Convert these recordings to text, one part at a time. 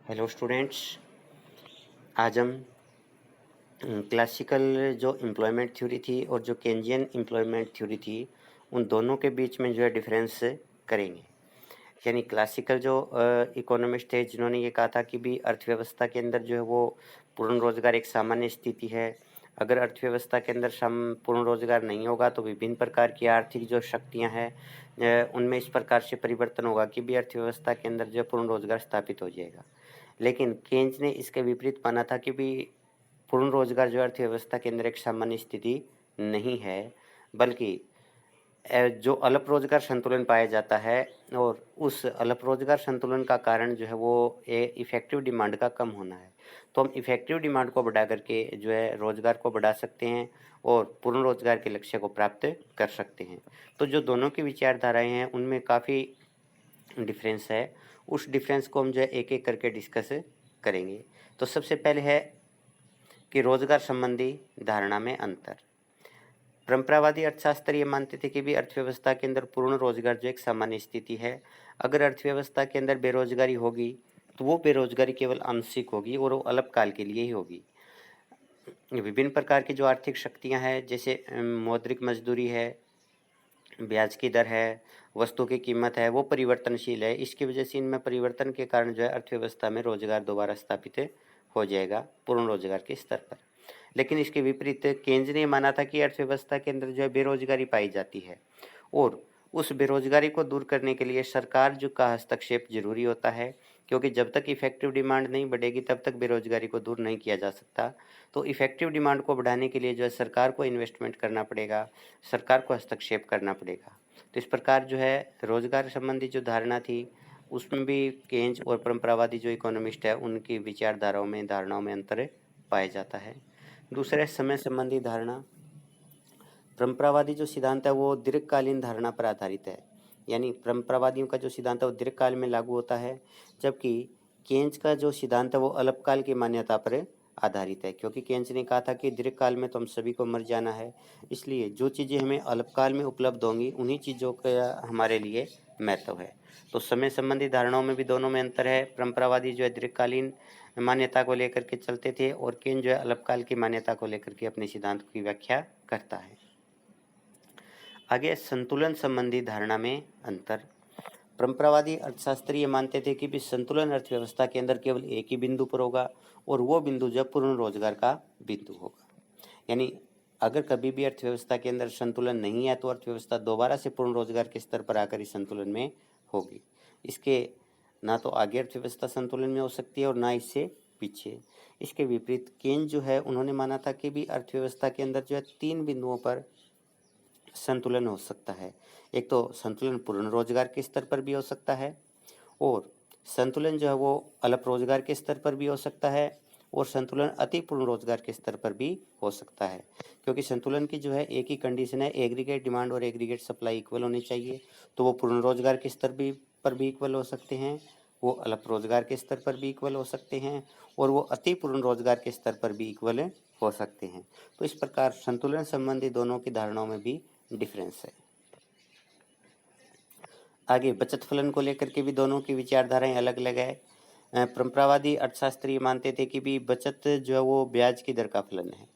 Hello students. आज हम classical जो एम्प्लॉयमेंट थ्योरी थी और जो केंजियन एम्प्लॉयमेंट थ्योरी थी उन दोनों के बीच में जो है डिफरेंस करेंगे। यानी क्लासिकल जो इकोनॉमिस्ट थे जिन्होंने ये कहा था कि भी अर्थव्यवस्था के अंदर जो है वो पूर्ण रोजगार एक सामान्य स्थिति है। अगर अर्थव्यवस्था के अंदर पूर्ण रोजगार नहीं होगा तो विभिन्न प्रकार की आर्थिक जो शक्तियां हैं उनमें इस प्रकार से परिवर्तन होगा कि भी अर्थव्यवस्था के अंदर जो पूर्ण रोजगार स्थापित हो जाएगा। लेकिन केन्ज ने इसके विपरीत माना था कि भी पूर्ण रोजगार जो अर्थव्यवस्था के अंदर एक सामान्य स्थिति नहीं है, बल्कि जो अल्प रोजगार संतुलन पाया जाता है और उस अल्प रोजगार संतुलन का कारण जो है वो इफेक्टिव डिमांड का कम होना है। तो हम इफेक्टिव डिमांड को बढ़ा करके जो है रोजगार को बढ़ा सकते हैं और पूर्ण रोजगार के लक्ष्य को प्राप्त कर सकते हैं। तो जो दोनों की विचारधाराएं हैं उनमें काफ़ी डिफरेंस है। उस डिफरेंस को हम जो है एक एक करके डिस्कस करेंगे। तो सबसे पहले है कि रोजगार संबंधी धारणा में अंतर। परंपरावादी अर्थशास्त्री ये मानते थे कि भी अर्थव्यवस्था के अंदर पूर्ण रोजगार जो एक सामान्य स्थिति है। अगर अर्थव्यवस्था के अंदर बेरोजगारी होगी तो वो बेरोजगारी केवल आंशिक होगी और वो अल्पकाल के लिए ही होगी। विभिन्न प्रकार की जो आर्थिक शक्तियां हैं जैसे मौद्रिक मजदूरी है, ब्याज की दर है, वस्तु की कीमत है, वो परिवर्तनशील है। इसकी वजह से इनमें परिवर्तन के कारण जो है अर्थव्यवस्था में रोजगार दोबारा स्थापित हो जाएगा पूर्ण रोजगार के स्तर पर। लेकिन इसके विपरीत केंद्र ने माना था कि अर्थव्यवस्था के अंदर जो है बेरोजगारी पाई जाती है और उस बेरोजगारी को दूर करने के लिए सरकार जो का हस्तक्षेप जरूरी होता है, क्योंकि जब तक इफेक्टिव डिमांड नहीं बढ़ेगी तब तक बेरोजगारी को दूर नहीं किया जा सकता। तो इफेक्टिव डिमांड को बढ़ाने के लिए जो है सरकार को इन्वेस्टमेंट करना पड़ेगा, सरकार को हस्तक्षेप करना पड़ेगा। तो इस प्रकार जो है रोजगार संबंधी जो धारणा थी उसमें भी केंज और परंपरावादी जो इकोनॉमिस्ट है उनकी विचारधाराओं में धारणाओं में अंतर पाया जाता है। दूसरा समय संबंधी धारणा। परंपरावादी जो सिद्धांत है वो दीर्घकालीन धारणा पर आधारित है, यानी परंपरावादियों का जो सिद्धांत है वो दीर्घकाल में लागू होता है, जबकि केंज का जो सिद्धांत है वो अल्पकाल की मान्यता पर आधारित है। क्योंकि केंज ने कहा था कि दीर्घकाल में तो हम सभी को मर जाना है, इसलिए जो चीज़ें हमें अल्पकाल में उपलब्ध होंगी उन्हीं चीज़ों का हमारे लिए महत्व है। तो समय संबंधी धारणाओं में भी दोनों में अंतर है। परंपरावादी जो है दीर्घकालीन मान्यता को लेकर के चलते थे और केन जो है अल्पकाल की मान्यता को लेकर के अपने सिद्धांत की व्याख्या करता है। आगे संतुलन संबंधी धारणा में अंतर। परंपरावादी अर्थशास्त्री ये मानते थे कि भी संतुलन अर्थव्यवस्था के अंदर केवल एक ही बिंदु पर होगा और वो बिंदु जो पूर्ण रोजगार का बिंदु होगा। यानी अगर कभी भी अर्थव्यवस्था के अंदर संतुलन नहीं है तो अर्थव्यवस्था दोबारा से पूर्ण रोजगार के स्तर पर आकर इस संतुलन में होगी। इसके ना तो आगे अर्थव्यवस्था संतुलन में हो सकती है और ना इससे पीछे। इसके विपरीत केन जो है उन्होंने माना था कि भी अर्थव्यवस्था के अंदर जो है तीन बिंदुओं पर संतुलन हो सकता है। एक तो संतुलन पूर्ण रोजगार के स्तर पर भी हो सकता है और संतुलन जो है वो अल्प रोजगार के स्तर पर भी हो सकता है और संतुलन अति पूर्ण रोजगार के स्तर पर भी हो सकता है। क्योंकि संतुलन की जो है एक ही कंडीशन है, एग्रीगेट डिमांड और एग्रीगेट सप्लाई इक्वल होनी चाहिए। तो वो पूर्ण रोजगार के स्तर पर भी इक्वल हो सकते हैं, वो अल्प रोजगार के स्तर पर भी इक्वल हो सकते हैं और वो अति पूर्ण रोजगार के स्तर पर भी इक्वल हो सकते हैं। तो इस प्रकार संतुलन संबंधी दोनों की धारणाओं में भी डिफरेंस है। आगे बचत फलन को लेकर के भी दोनों की विचारधाराएं अलग अलग है। परंपरावादी अर्थशास्त्री मानते थे कि भी बचत जो है वो ब्याज की दर का फलन है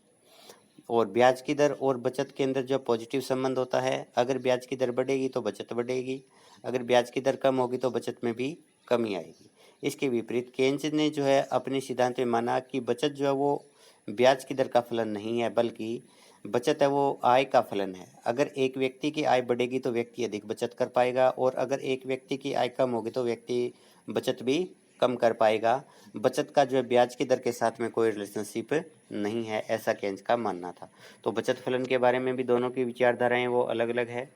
और ब्याज की दर और बचत के अंदर जो पॉजिटिव संबंध होता है। अगर ब्याज की दर बढ़ेगी तो बचत बढ़ेगी, अगर ब्याज की दर कम होगी तो बचत में भी कमी आएगी। इसके विपरीत केन्ज ने जो है अपने सिद्धांत में माना कि बचत जो है वो ब्याज की दर का फलन नहीं है, बल्कि बचत है वो आय का फलन है। अगर एक व्यक्ति की आय बढ़ेगी तो व्यक्ति अधिक बचत कर पाएगा और अगर एक व्यक्ति की आय कम होगी तो व्यक्ति बचत भी कम कर पाएगा। बचत का जो है ब्याज की दर के साथ में कोई रिलेशनशिप नहीं है, ऐसा केन्ज का मानना था। तो बचत फलन के बारे में भी दोनों की विचारधाराएं वो अलग अलग है।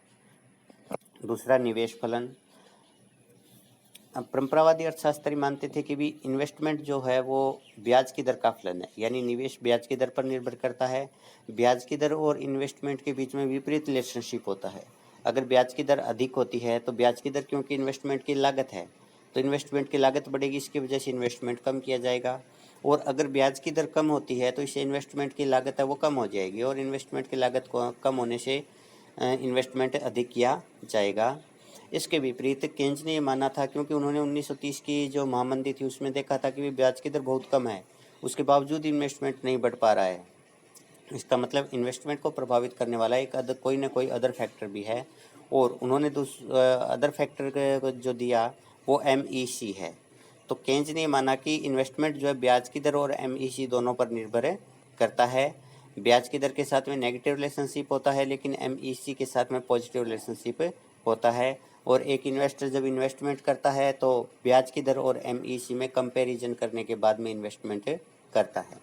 दूसरा निवेश फलन। परंपरावादी अर्थशास्त्री मानते थे कि भी इन्वेस्टमेंट जो है वो ब्याज की दर का फलन है, यानी निवेश ब्याज की दर पर निर्भर करता है। ब्याज की दर और इन्वेस्टमेंट के बीच में विपरीत रिलेशनशिप होता है। अगर ब्याज की दर अधिक होती है तो ब्याज की दर, क्योंकि इन्वेस्टमेंट की लागत है तो इन्वेस्टमेंट की लागत बढ़ेगी, इसकी वजह से इन्वेस्टमेंट कम किया जाएगा। और अगर ब्याज की दर कम होती है तो इससे इन्वेस्टमेंट की लागत है वो कम हो जाएगी और इन्वेस्टमेंट की लागत को कम होने से इन्वेस्टमेंट अधिक किया जाएगा। इसके विपरीत केन्ज ने ये माना था, क्योंकि उन्होंने 1930 की जो महामंदी थी उसमें देखा था कि भी ब्याज की दर बहुत कम है, उसके बावजूद इन्वेस्टमेंट नहीं बढ़ पा रहा है। इसका मतलब इन्वेस्टमेंट को प्रभावित करने वाला एक कोई ना कोई अदर फैक्टर भी है, और उन्होंने अदर फैक्टर जो दिया वो MEC है। तो केन्ज ने माना कि इन्वेस्टमेंट जो है ब्याज की दर और MEC दोनों पर निर्भर करता है। ब्याज की दर के साथ में नेगेटिव रिलेशनशिप होता है, लेकिन MEC के साथ में पॉजिटिव रिलेशनशिप होता है। और एक इन्वेस्टर जब इन्वेस्टमेंट करता है तो ब्याज की दर और MEC में कंपैरिजन करने के बाद में इन्वेस्टमेंट करता है।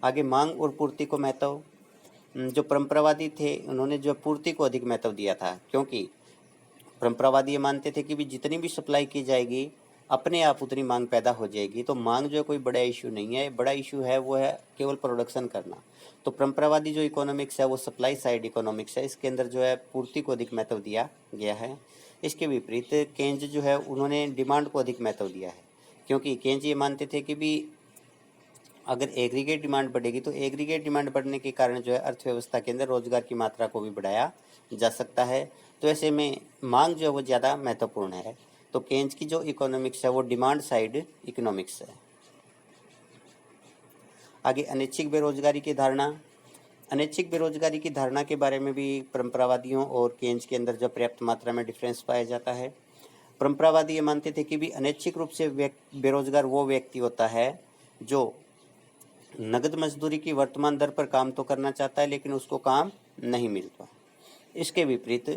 आगे मांग और पूर्ति को महत्व। जो परंपरावादी थे उन्होंने जो पूर्ति को अधिक महत्व दिया था, क्योंकि परंपरावादी ये मानते थे कि भी जितनी भी सप्लाई की जाएगी अपने आप उतनी मांग पैदा हो जाएगी। तो मांग जो है कोई बड़ा इशू नहीं है, बड़ा इशू है वो है केवल प्रोडक्शन करना। तो परंपरावादी जो इकोनॉमिक्स है वो सप्लाई साइड इकोनॉमिक्स है, इसके अंदर जो है पूर्ति को अधिक महत्व दिया गया है। इसके विपरीत केन्ज जो है उन्होंने डिमांड को अधिक महत्व दिया है, क्योंकि केन्ज ये मानते थे कि भी अगर एग्रीगेट डिमांड बढ़ेगी तो एग्रीगेट डिमांड बढ़ने के कारण जो है अर्थव्यवस्था के अंदर रोजगार की मात्रा को भी बढ़ाया जा सकता है। तो ऐसे में मांग जो है वो ज़्यादा महत्वपूर्ण है। तो केन्ज की जो इकोनॉमिक्स है वो डिमांड साइड इकोनॉमिक्स है। आगे अनैच्छिक बेरोजगारी की धारणा। अनैच्छिक बेरोजगारी की धारणा के बारे में भी परंपरावादियों और केन्ज के अंदर जो पर्याप्त मात्रा में डिफरेंस पाया जाता है। परंपरावादी ये मानते थे कि भी अनैच्छिक रूप से बेरोजगार वो व्यक्ति होता है जो नगद मजदूरी की वर्तमान दर पर काम तो करना चाहता है लेकिन उसको काम नहीं मिलता। इसके विपरीत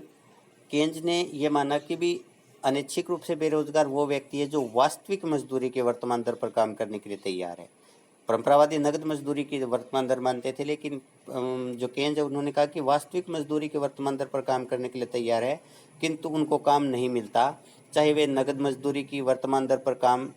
केन्ज ने यह माना कि भी अनैच्छिक रूप से बेरोजगार वो व्यक्ति है जो वास्तविक मजदूरी के वर्तमान दर पर काम करने के लिए तैयार है। परंपरावादी नगद मजदूरी की वर्तमान दर मानते थे, लेकिन जो केन्ज है उन्होंने कहा कि वास्तविक मजदूरी के वर्तमान दर पर काम करने के लिए तैयार है, किंतु उनको काम नहीं मिलता, चाहे वे नगद मजदूरी की वर्तमान दर पर काम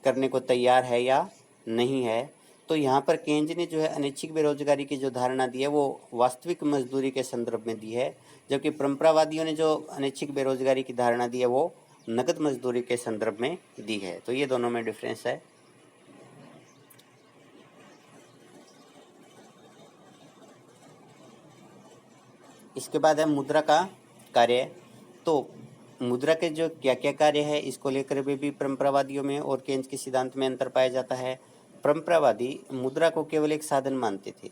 करने को तैयार है या नहीं है। तो यहाँ पर केन्ज ने जो है अनैच्छिक बेरोजगारी की जो धारणा दी है वो वास्तविक मजदूरी के संदर्भ में दी है, जबकि परंपरावादियों ने जो अनैच्छिक बेरोजगारी की धारणा दी है वो नगद मजदूरी के संदर्भ में दी है। तो ये दोनों में डिफरेंस है। इसके बाद है मुद्रा का कार्य। तो मुद्रा के जो क्या क्या कार्य है इसको लेकर भी परंपरावादियों में और केन्ज के सिद्धांत में अंतर पाया जाता है। परंपरावादी मुद्रा को केवल एक साधन मानते थे।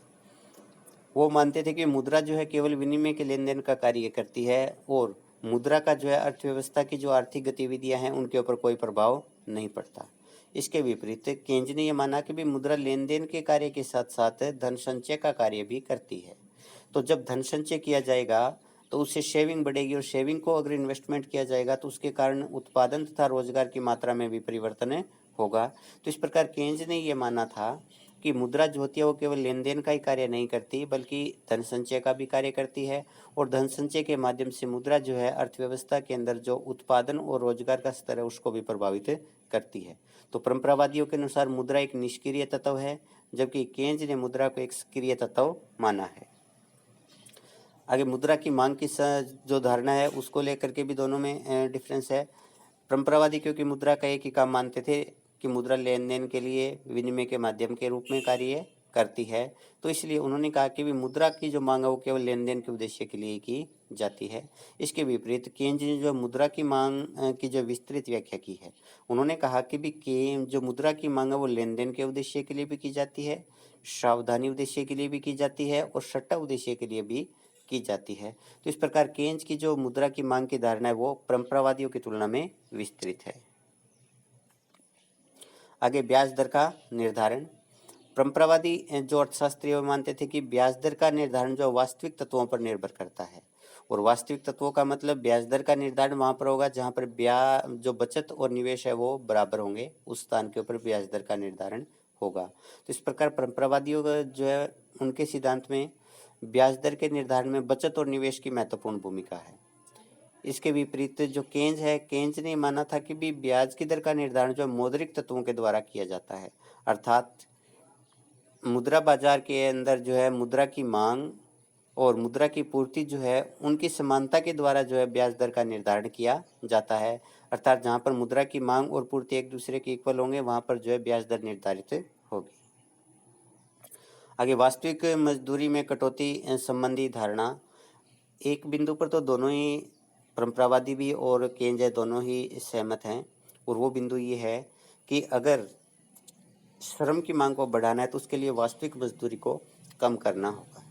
वो मानते थे कि मुद्रा जो है केवल विनिमय के लेन देन का कार्य करती है, और मुद्रा का जो है अर्थव्यवस्था की जो आर्थिक गतिविधियां हैं उनके ऊपर कोई प्रभाव नहीं पड़ता। इसके विपरीत केन्ज ने यह माना कि भी मुद्रा लेन देन के कार्य के साथ साथ धन संचय का कार्य भी करती है। तो जब धन संचय किया जाएगा तो उससे शेविंग बढ़ेगी, और शेविंग को अगर इन्वेस्टमेंट किया जाएगा तो उसके कारण उत्पादन तथा रोजगार की मात्रा में भी परिवर्तन होगा। तो इस प्रकार केन्ज ने यह माना था कि मुद्रा जो होती है वो केवल लेन देन का ही कार्य नहीं करती बल्कि धन संचय का भी कार्य करती है, और धन संचय के माध्यम से मुद्रा जो है अर्थव्यवस्था के अंदर जो उत्पादन और रोजगार का स्तर है उसको भी प्रभावित करती है। तो परंपरावादियों के अनुसार मुद्रा एक निष्क्रिय तत्व है, जबकि केन्ज ने मुद्रा को एक सक्रिय तत्व माना है। आगे मुद्रा की मांग की जो धारणा है उसको लेकर के भी दोनों में डिफरेंस है। परंपरावादी क्योंकि मुद्रा का एक ही काम मानते थे कि मुद्रा लेन देन के लिए विनिमय के माध्यम के रूप में कार्य करती है, तो इसलिए उन्होंने कहा कि भी मुद्रा की जो मांग है वो केवल लेन देन के उद्देश्य के लिए की जाती है। इसके विपरीत केन्ज ने जो मुद्रा की मांग की जो विस्तृत व्याख्या की है, उन्होंने कहा कि भी जो मुद्रा की मांग है वो लेन देन के उद्देश्य के लिए भी की जाती है, सावधानी उद्देश्य के लिए भी की जाती है, और सट्टा उद्देश्य के लिए भी की जाती है। तो इस प्रकार केन्ज की जो मुद्रा की मांग की धारणा है वो परंपरावादियों की तुलना में विस्तृत है। आगे ब्याज दर का निर्धारण। परंपरावादी जो अर्थशास्त्री मानते थे कि ब्याज दर का निर्धारण जो वास्तविक तत्वों पर निर्भर करता है, और वास्तविक तत्वों का मतलब ब्याज दर का निर्धारण वहां पर होगा जहां पर ब्याज जो बचत और निवेश है वो बराबर होंगे, उस स्थान के ऊपर ब्याज दर का निर्धारण होगा। तो इस प्रकार परंपरावादियों का जो है उनके सिद्धांत में ब्याज दर के निर्धारण में बचत और निवेश की महत्वपूर्ण भूमिका है। इसके विपरीत जो केन्ज है, केन्ज ने माना था कि भी ब्याज की दर का निर्धारण जो मौद्रिक तत्वों के द्वारा किया जाता है, अर्थात मुद्रा बाजार के अंदर जो है मुद्रा की मांग और मुद्रा की पूर्ति जो है उनकी समानता के द्वारा जो है ब्याज दर का निर्धारण किया जाता है। अर्थात जहाँ पर मुद्रा की मांग और पूर्ति एक दूसरे के इक्वल होंगे वहाँ पर जो है ब्याज दर निर्धारित होगी। आगे वास्तविक मजदूरी में कटौती संबंधी धारणा। एक बिंदु पर तो दोनों ही परंपरावादी भी और केंज है दोनों ही सहमत हैं, और वो बिंदु ये है कि अगर श्रम की मांग को बढ़ाना है तो उसके लिए वास्तविक मजदूरी को कम करना होगा।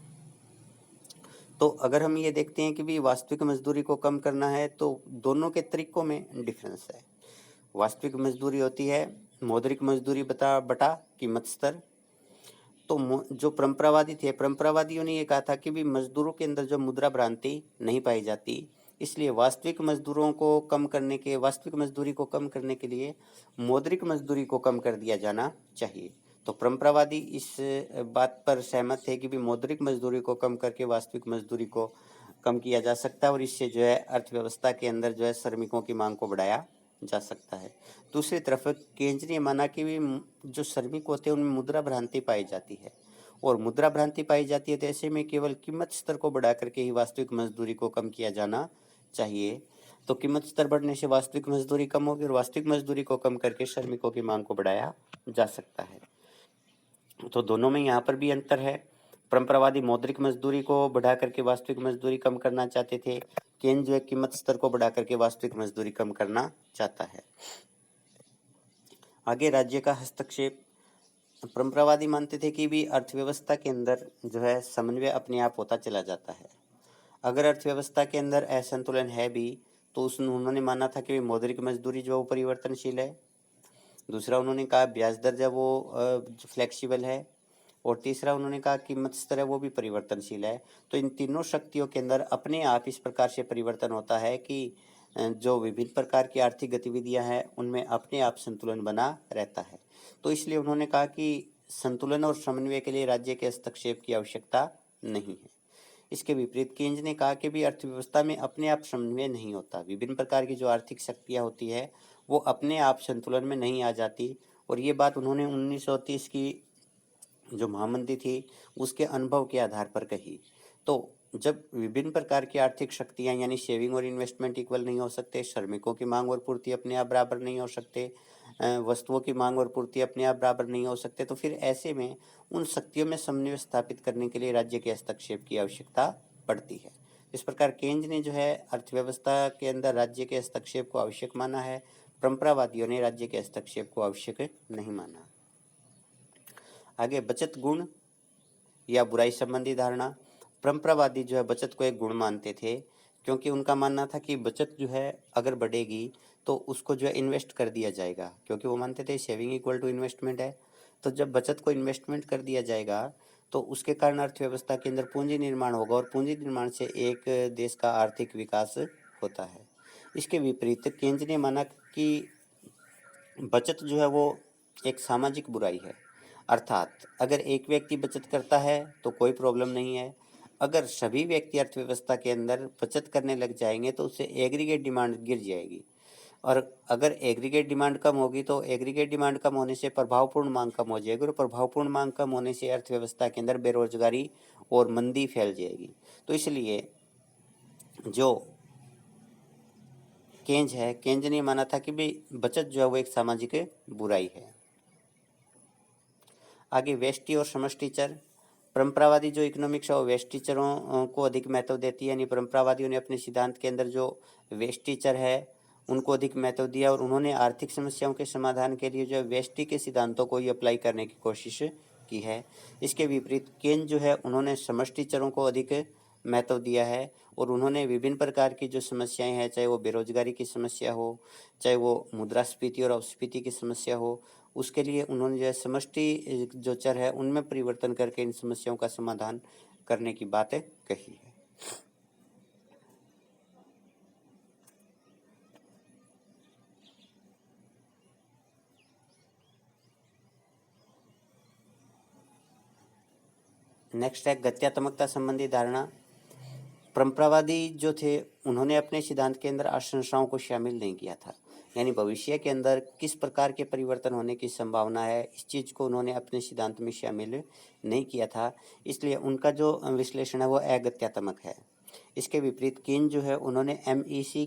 तो अगर हम ये देखते हैं कि भी वास्तविक मजदूरी को कम करना है तो दोनों के तरीकों में डिफरेंस है। वास्तविक मजदूरी होती है मौद्रिक मजदूरी बटा कीमत स्तर। तो जो परंपरावादी थे, परंपरावादियों ने ये कहा था कि भी मजदूरों के अंदर जो मुद्रा भ्रांति नहीं पाई जाती, इसलिए वास्तविक मजदूरी को कम करने के लिए मौद्रिक मजदूरी को कम कर दिया जाना चाहिए। तो परंपरावादी इस बात पर सहमत थे कि भी मौद्रिक मजदूरी को कम करके वास्तविक मजदूरी को कम किया जा सकता है और इससे जो है अर्थव्यवस्था के अंदर जो है श्रमिकों की मांग को बढ़ाया जा सकता है। दूसरी तरफ केंज ने माना कि भी जो श्रमिक होते हैं उनमें मुद्रा भ्रांति पाई जाती है, और मुद्रा भ्रांति पाई जाती है तो ऐसे में केवल कीमत स्तर को बढ़ा करके ही वास्तविक मजदूरी को कम किया जाना चाहिए। तो कीमत स्तर बढ़ने से वास्तविक मजदूरी कम होगी और वास्तविक मजदूरी को कम करके श्रमिकों की मांग को बढ़ाया जा सकता है। तो दोनों में यहाँ पर भी अंतर है। परंपरावादी मौद्रिक मजदूरी को बढ़ा करके वास्तविक मजदूरी कम करना चाहते थे, केंज जो है कीमत स्तर को बढ़ा करके वास्तविक मजदूरी कम करना चाहता है। आगे राज्य का हस्तक्षेप। परंपरावादी मानते थे कि भी अर्थव्यवस्था के अंदर जो है समन्वय अपने आप होता चला जाता है। अगर अर्थव्यवस्था के अंदर असंतुलन है भी तो उन्होंने माना था कि मौद्रिक मजदूरी जो परिवर्तनशील है। दूसरा उन्होंने कहा ब्याज दर जब वो फ्लेक्सिबल है, और तीसरा उन्होंने कहा कीमत स्तर है वो भी परिवर्तनशील है। तो इन तीनों शक्तियों के अंदर अपने आप इस प्रकार से परिवर्तन होता है कि जो विभिन्न प्रकार की आर्थिक गतिविधियां हैं उनमें अपने आप संतुलन बना रहता है। तो इसलिए उन्होंने कहा कि संतुलन और समन्वय के लिए राज्य के हस्तक्षेप की आवश्यकता नहीं है। इसके विपरीत केंज ने कहा कि भी अर्थव्यवस्था में अपने आप समन्वय नहीं होता, विभिन्न प्रकार की जो आर्थिक शक्तियां होती है वो अपने आप संतुलन में नहीं आ जाती। और ये बात उन्होंने 1930 की जो महामंदी थी उसके अनुभव के आधार पर कही। तो जब विभिन्न प्रकार की आर्थिक शक्तियां यानी सेविंग और इन्वेस्टमेंट इक्वल नहीं हो सकते, श्रमिकों की मांग और पूर्ति अपने आप बराबर नहीं हो सकते, वस्तुओं की मांग और पूर्ति अपने आप बराबर नहीं हो सकते, तो फिर ऐसे में उन शक्तियों में समन्वय स्थापित करने के लिए राज्य के हस्तक्षेप की आवश्यकता पड़ती है। इस प्रकार केंज ने जो है अर्थव्यवस्था के अंदर राज्य के हस्तक्षेप को आवश्यक माना है, परंपरावादियों ने राज्य के हस्तक्षेप को आवश्यक नहीं माना। आगे बचत गुण या बुराई संबंधी धारणा। परंपरावादी जो है बचत को एक गुण मानते थे, क्योंकि उनका मानना था कि बचत जो है अगर बढ़ेगी तो उसको जो है इन्वेस्ट कर दिया जाएगा, क्योंकि वो मानते थे सेविंग इक्वल टू इन्वेस्टमेंट है। तो जब बचत को इन्वेस्टमेंट कर दिया जाएगा तो उसके कारण अर्थव्यवस्था के अंदर पूंजी निर्माण होगा, और पूंजी निर्माण से एक देश का आर्थिक विकास होता है। इसके विपरीत केंज ने माना कि बचत जो है वो एक सामाजिक बुराई है, अर्थात अगर एक व्यक्ति बचत करता है तो कोई प्रॉब्लम नहीं है, अगर सभी व्यक्ति अर्थव्यवस्था के अंदर बचत करने लग जाएंगे तो उससे एग्रीगेट डिमांड गिर जाएगी, और अगर एग्रीगेट डिमांड कम होगी तो एग्रीगेट डिमांड कम होने से प्रभावपूर्ण मांग कम हो जाएगी, और प्रभावपूर्ण मांग कम होने से अर्थव्यवस्था के अंदर बेरोजगारी और मंदी फैल जाएगी। तो इसलिए जो केंज ने माना था कि भाई बचत जो है वो एक सामाजिक बुराई है। आगे व्यष्टि और समष्टिचर। परंपरावादी जो इकोनॉमिक्स है वो व्यष्टिचरों को अधिक महत्व देती है, यानी परंपरावादियों ने अपने सिद्धांत के अंदर जो व्यष्टिचर है उनको अधिक महत्व दिया, और उन्होंने आर्थिक समस्याओं के समाधान के लिए जो है व्यष्टि के सिद्धांतों को ही अप्लाई करने की कोशिश की है। इसके विपरीत केन जो है उन्होंने समष्टिचरों को अधिक महत्व दिया है, और उन्होंने विभिन्न प्रकार की जो समस्याएं हैं, चाहे वो बेरोजगारी की समस्या हो, चाहे वो मुद्रास्फीति और अपस्फीति की समस्या हो, उसके लिए उन्होंने जो है समष्टि जो चर है उनमें परिवर्तन करके इन समस्याओं का समाधान करने की बातें कही है। नेक्स्ट है गत्यात्मकता संबंधी धारणा। परंपरावादी जो थे उन्होंने अपने सिद्धांत के अंदर आशंसाओं को शामिल नहीं किया था, यानी भविष्य के अंदर किस प्रकार के परिवर्तन होने की संभावना है इस चीज़ को उन्होंने अपने सिद्धांत में शामिल नहीं किया था, इसलिए उनका जो विश्लेषण है वो अगत्यात्मक है। इसके विपरीत कीन जो है उन्होंने MEC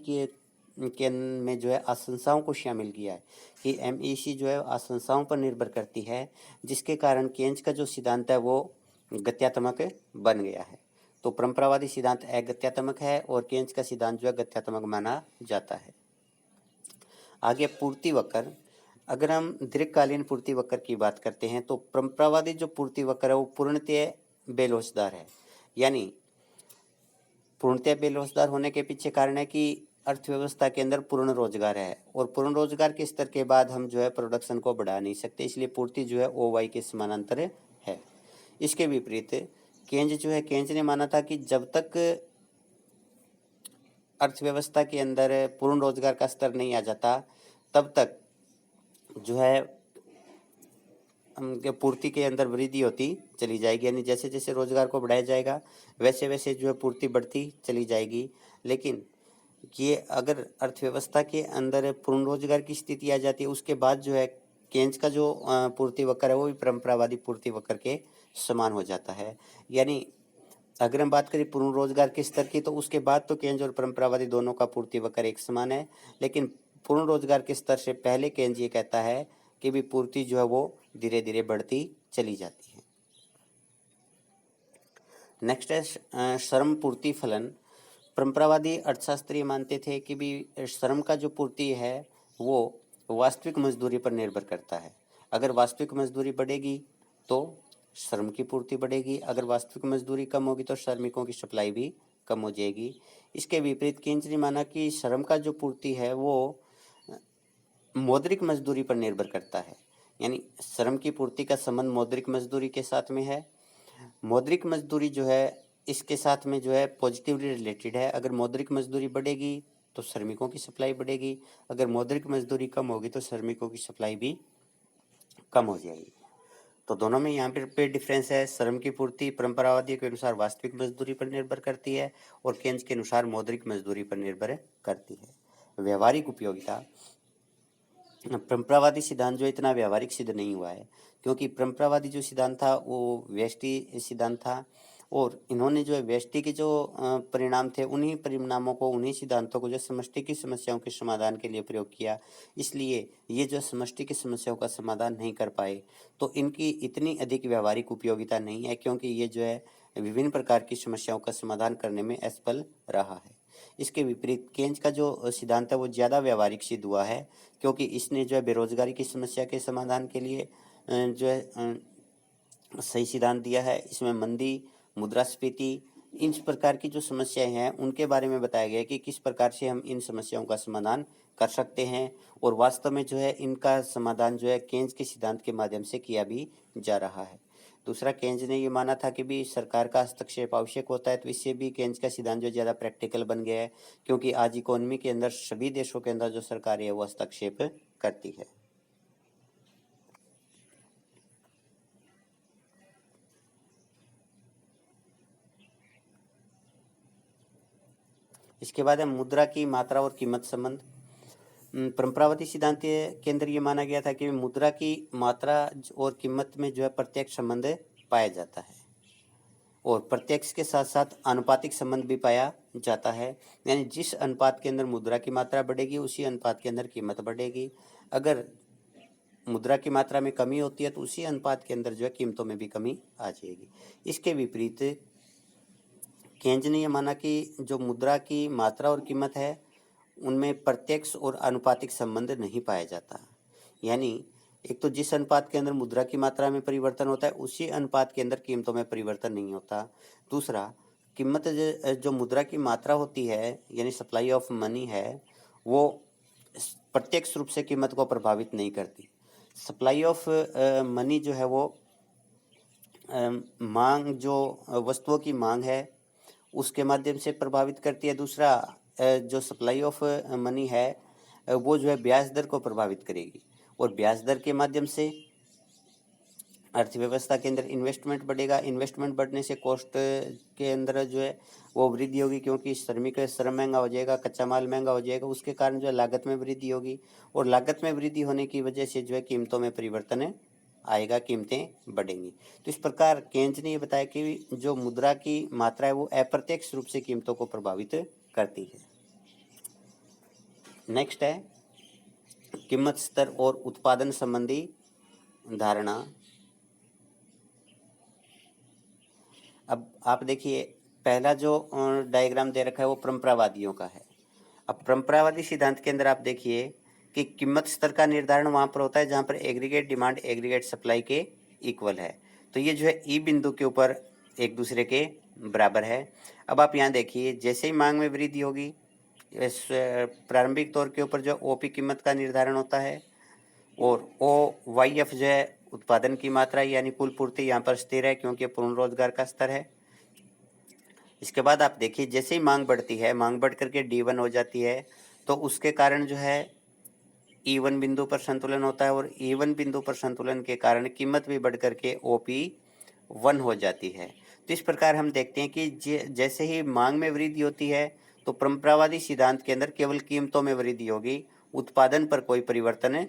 के में जो है आशंसाओं को शामिल किया है कि MEC जो है आशंसाओं पर निर्भर करती है, जिसके कारण केंज का जो सिद्धांत है वो गत्यात्मक बन गया है। तो परंपरावादी सिद्धांत अगत्यात्मक है और केंज का सिद्धांत जो है गत्यात्मक माना जाता है। आगे पूर्ति वक्र, अगर हम दीर्घकालीन पूर्ति वक्र की बात करते हैं तो परंपरावादी जो पूर्ति वक्र है वो पूर्णतः बेलोचदार है। यानी पूर्णतः बेरोजगार होने के पीछे कारण है कि अर्थव्यवस्था के अंदर पूर्ण रोजगार है और पूर्ण रोजगार के स्तर के बाद हम जो है प्रोडक्शन को बढ़ा नहीं सकते, इसलिए पूर्ति जो है ओ वाई के समानांतर है। इसके विपरीत केंज जो है, केंज ने माना था कि जब तक अर्थव्यवस्था के अंदर पूर्ण रोजगार का स्तर नहीं आ जाता तब तक जो है पूर्ति के अंदर वृद्धि होती चली जाएगी। यानी जैसे जैसे रोजगार को बढ़ाया जाएगा वैसे वैसे जो है पूर्ति बढ़ती चली जाएगी। लेकिन ये अगर अर्थव्यवस्था के अंदर पूर्ण रोजगार की स्थिति आ जाती है उसके बाद जो है केंज का जो पूर्ति वक्र है वो भी परंपरावादी पूर्ति वक्र के समान हो जाता है। यानी अगर हम बात करें पूर्ण रोजगार के स्तर की तो उसके बाद तो केंज और परंपरावादी दोनों का पूर्ति वक्र एक समान है, लेकिन पूर्ण रोजगार के स्तर से पहले केंज ये कहता है कि भी पूर्ति जो है वो धीरे धीरे बढ़ती चली जाती है। नेक्स्ट है श्रम पूर्ति फलन। परंपरावादी अर्थशास्त्री मानते थे कि भी श्रम का जो पूर्ति है वो वास्तविक मजदूरी पर निर्भर करता है। अगर वास्तविक मजदूरी बढ़ेगी तो श्रम की पूर्ति बढ़ेगी, अगर वास्तविक मजदूरी कम होगी तो श्रमिकों की सप्लाई भी कम हो जाएगी। इसके विपरीत केंज ने माना कि श्रम का जो पूर्ति है वो मौद्रिक मजदूरी पर निर्भर करता है। यानी श्रम की पूर्ति का संबंध मौद्रिक मजदूरी के साथ में है। मौद्रिक मजदूरी जो है इसके साथ में जो है पॉजिटिवली रिलेटेड है। अगर मौद्रिक मजदूरी बढ़ेगी तो श्रमिकों की सप्लाई बढ़ेगी, अगर मौद्रिक मजदूरी कम होगी तो श्रमिकों की सप्लाई भी कम हो जाएगी। तो दोनों में यहाँ पे डिफरेंस है। श्रम की पूर्ति परंपरावादी के अनुसार वास्तविक मजदूरी पर निर्भर करती है और केंज के अनुसार मौद्रिक मजदूरी पर निर्भर करती है। व्यवहारिक उपयोगिता, परंपरावादी सिद्धांत जो इतना व्यवहारिक सिद्ध नहीं हुआ है क्योंकि परंपरावादी जो सिद्धांत था वो व्यष्टि सिद्धांत था और इन्होंने जो है व्यष्टि के जो परिणाम थे उन्हीं परिणामों को, उन्हीं सिद्धांतों को जो समष्टि की समस्याओं के समाधान के लिए प्रयोग किया। इसलिए ये जो समष्टि की समस्याओं का समाधान नहीं कर पाए तो इनकी इतनी अधिक व्यवहारिक उपयोगिता नहीं है क्योंकि ये जो है विभिन्न प्रकार की समस्याओं का समाधान करने में असफल रहा है। इसके विपरीत केंज का जो सिद्धांत है वो ज़्यादा व्यवहारिक सिद्ध हुआ है क्योंकि इसने जो है बेरोजगारी की समस्या के समाधान के लिए जो है सही सिद्धांत दिया है। इसमें मंदी, मुद्रास्फीति, इन प्रकार की जो समस्याएं हैं उनके बारे में बताया गया है कि किस प्रकार से हम इन समस्याओं का समाधान कर सकते हैं और वास्तव में जो है इनका समाधान जो है केंज के सिद्धांत के माध्यम से किया भी जा रहा है। दूसरा, केंज ने ये माना था कि भी सरकार का हस्तक्षेप आवश्यक होता है, तो इससे भी केंज का सिद्धांत जो ज़्यादा प्रैक्टिकल बन गया है क्योंकि आज इकोनॉमी के अंदर सभी देशों के अंदर जो सरकार है वो हस्तक्षेप करती है। इसके बाद है मुद्रा की मात्रा और कीमत संबंध। परंपरावादी सिद्धांत के अंदर ये माना गया था कि मुद्रा की मात्रा और कीमत में जो है प्रत्यक्ष संबंध पाया जाता है और प्रत्यक्ष के साथ साथ आनुपातिक संबंध भी पाया जाता है। यानी जिस अनुपात के अंदर मुद्रा की मात्रा बढ़ेगी उसी अनुपात के अंदर कीमत बढ़ेगी। अगर मुद्रा की मात्रा में कमी होती है तो उसी अनुपात के अंदर जो है कीमतों में भी कमी आ जाएगी। इसके विपरीत केंज ने यह माना कि जो मुद्रा की मात्रा और कीमत है उनमें प्रत्यक्ष और आनुपातिक संबंध नहीं पाया जाता। यानी एक तो जिस अनुपात के अंदर मुद्रा की मात्रा में परिवर्तन होता है उसी अनुपात के अंदर कीमतों में परिवर्तन नहीं होता। दूसरा, कीमत जो मुद्रा की मात्रा होती है यानी सप्लाई ऑफ मनी है वो प्रत्यक्ष रूप से कीमत को प्रभावित नहीं करती। सप्लाई ऑफ मनी जो है वो मांग, जो वस्तुओं की मांग है उसके माध्यम से प्रभावित करती है। दूसरा, जो सप्लाई ऑफ मनी है वो जो है ब्याज दर को प्रभावित करेगी और ब्याज दर के माध्यम से अर्थव्यवस्था के अंदर इन्वेस्टमेंट बढ़ेगा। इन्वेस्टमेंट बढ़ने से कॉस्ट के अंदर जो है वो वृद्धि होगी क्योंकि श्रमिक श्रम महंगा हो जाएगा, कच्चा माल महंगा हो जाएगा, उसके कारण जो है लागत में वृद्धि होगी और लागत में वृद्धि होने की वजह से जो है कीमतों में परिवर्तन आएगा, कीमतें बढ़ेंगी। तो इस प्रकार केंज ने ये बताया कि जो मुद्रा की मात्रा है वो अप्रत्यक्ष रूप से कीमतों को प्रभावित करती है। नेक्स्ट है कीमत स्तर और उत्पादन संबंधी धारणा। अब आप देखिए पहला जो डायग्राम दे रखा है वो परंपरावादियों का है। अब परंपरावादी सिद्धांत के अंदर आप देखिए कि कीमत स्तर का निर्धारण वहाँ पर होता है जहाँ पर एग्रीगेट डिमांड एग्रीगेट सप्लाई के इक्वल है। तो ये जो है ई बिंदु के ऊपर एक दूसरे के बराबर है। अब आप यहाँ देखिए जैसे ही मांग में वृद्धि होगी, इस प्रारंभिक तौर के ऊपर जो ओपी कीमत का निर्धारण होता है और ओ वाई एफ जो है उत्पादन की मात्रा यानी कुल पूर्ति यहाँ पर स्थिर है क्योंकि पूर्ण रोजगार का स्तर है। इसके बाद आप देखिए जैसे ही मांग बढ़ती है, मांग बढ़ करके D1 हो जाती है, तो उसके कारण जो है E1 बिंदु पर संतुलन होता है और E1 बिंदु पर संतुलन के कारण कीमत भी बढ़ करके OP1 हो जाती है। तो इस प्रकार हम देखते हैं कि जैसे ही मांग में वृद्धि होती है तो परंपरावादी सिद्धांत के अंदर केवल कीमतों में वृद्धि होगी, उत्पादन पर कोई परिवर्तन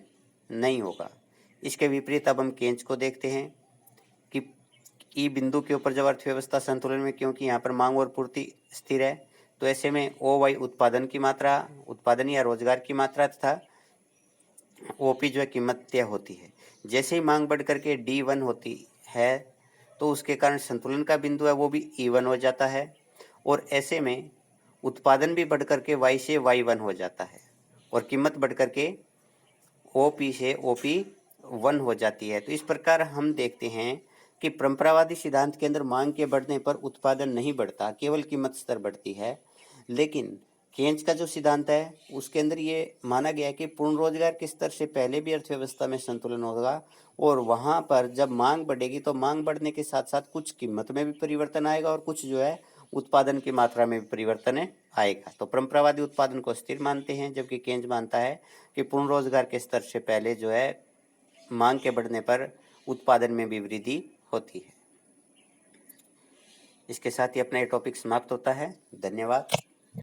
नहीं होगा। इसके विपरीत अब हम केंच को देखते हैं कि ई बिंदु के ऊपर जब अर्थव्यवस्था संतुलन में, क्योंकि यहाँ पर मांग और पूर्ति स्थिर है, तो ऐसे में ओ वाई उत्पादन की मात्रा, उत्पादन या रोजगार की मात्रा तथा ओपी जो है कीमत तय होती है। जैसे ही मांग बढ़ करके D1 होती है तो उसके कारण संतुलन का बिंदु है वो भी E1 हो जाता है और ऐसे में उत्पादन भी बढ़ करके Y से Y1 हो जाता है और कीमत बढ़ करके OP से OP1 हो जाती है। तो इस प्रकार हम देखते हैं कि परंपरावादी सिद्धांत के अंदर मांग के बढ़ने पर उत्पादन नहीं बढ़ता, केवल कीमत स्तर बढ़ती है। लेकिन केंच का जो सिद्धांत है उसके अंदर ये माना गया है कि पूर्ण रोजगार के स्तर से पहले भी अर्थव्यवस्था में संतुलन होगा और वहाँ पर जब मांग बढ़ेगी तो मांग बढ़ने के साथ साथ कुछ कीमत में भी परिवर्तन आएगा और कुछ जो है उत्पादन की मात्रा में भी परिवर्तन आएगा। तो परंपरावादी उत्पादन को स्थिर मानते हैं जबकि केंच मानता है कि पूर्ण रोजगार के स्तर से पहले जो है मांग के बढ़ने पर उत्पादन में भी वृद्धि होती है। इसके साथ ही अपना ये टॉपिक समाप्त होता है। धन्यवाद।